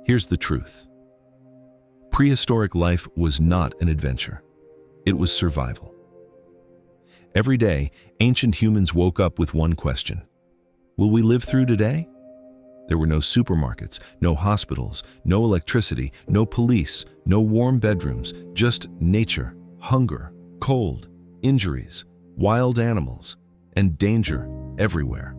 Here's the truth. Prehistoric life was not an adventure. It was survival. Every day, ancient humans woke up with one question. Will we live through today? There were no supermarkets, no hospitals, no electricity, no police, no warm bedrooms, just nature, hunger, cold, injuries, wild animals, and danger everywhere.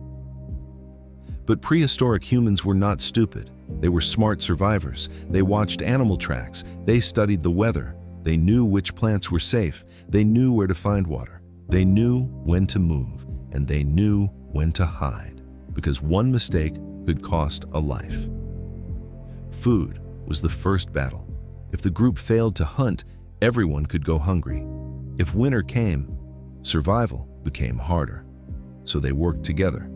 But prehistoric humans were not stupid. They were smart survivors. They watched animal tracks. They studied the weather. They knew which plants were safe. They knew where to find water. They knew when to move, and they knew when to hide, because one mistake could cost a life. Food was the first battle. If the group failed to hunt, everyone could go hungry. If winter came, survival became harder. So they worked together.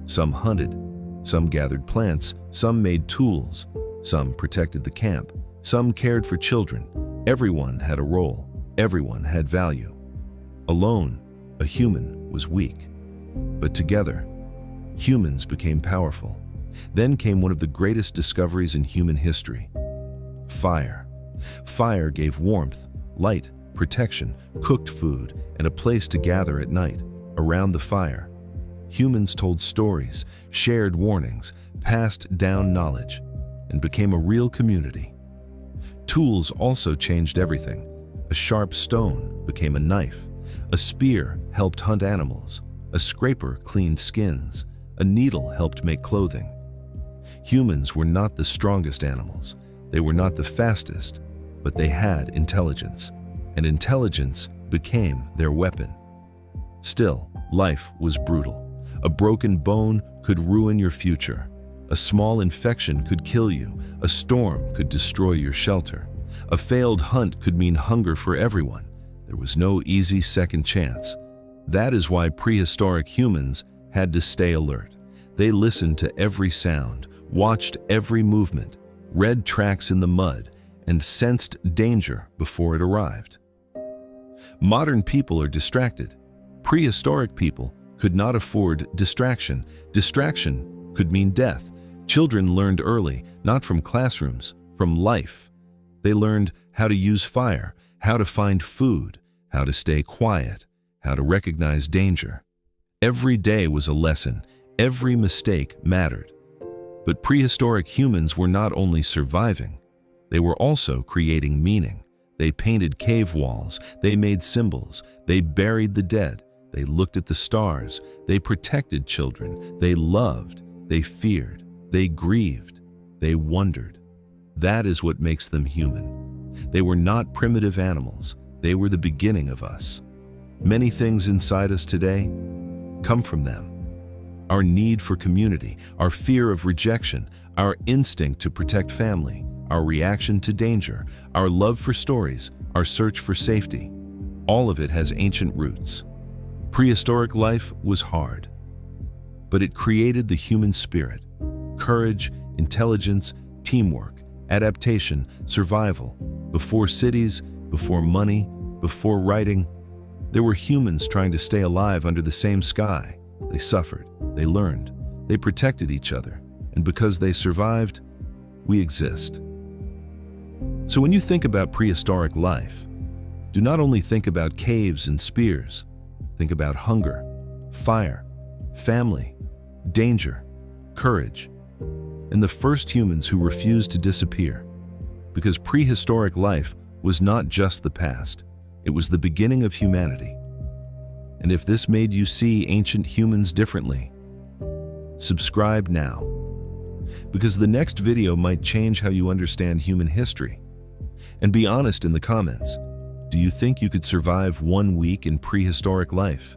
Some hunted, some gathered plants, some made tools, some protected the camp, some cared for children. Everyone had a role. Everyone had value. Alone, a human was weak. But together, humans became powerful. Then came one of the greatest discoveries in human history: fire. Fire gave warmth, light, protection, cooked food, and a place to gather at night. Around the fire, humans told stories, shared warnings, passed down knowledge, and became a real community. Tools also changed everything. A sharp stone became a knife. A spear helped hunt animals. A scraper cleaned skins. A needle helped make clothing. Humans were not the strongest animals. They were not the fastest, but they had intelligence, and intelligence became their weapon. Still, life was brutal. A broken bone could ruin your future. A small infection could kill you. A storm could destroy your shelter. A failed hunt could mean hunger for everyone. There was no easy second chance. That is why prehistoric humans had to stay alert. They listened to every sound, watched every movement, read tracks in the mud, and sensed danger before it arrived. Modern people are distracted. Prehistoric people could not afford distraction. Distraction could mean death. Children learned early, not from classrooms, from life. They learned how to use fire, how to find food, how to stay quiet, how to recognize danger. Every day was a lesson. Every mistake mattered. But prehistoric humans were not only surviving, they were also creating meaning. They painted cave walls, they made symbols, they buried the dead, they looked at the stars, they protected children, they loved, they feared, they grieved, they wondered. That is what makes them human. They were not primitive animals, they were the beginning of us. Many things inside us today come from them. Our need for community, our fear of rejection, our instinct to protect family, our reaction to danger, our love for stories, our search for safety. All of it has ancient roots. Prehistoric life was hard, but it created the human spirit: courage, intelligence, teamwork, adaptation, survival. Before cities, before money, before writing, there were humans trying to stay alive under the same sky. They suffered, they learned, they protected each other, and because they survived, we exist. So when you think about prehistoric life, do not only think about caves and spears. Think about hunger, fire, family, danger, courage, and the first humans who refused to disappear. Because prehistoric life was not just the past, it was the beginning of humanity. And if this made you see ancient humans differently, subscribe now, because the next video might change how you understand human history. And be honest in the comments. Do you think you could survive 1 week in prehistoric life?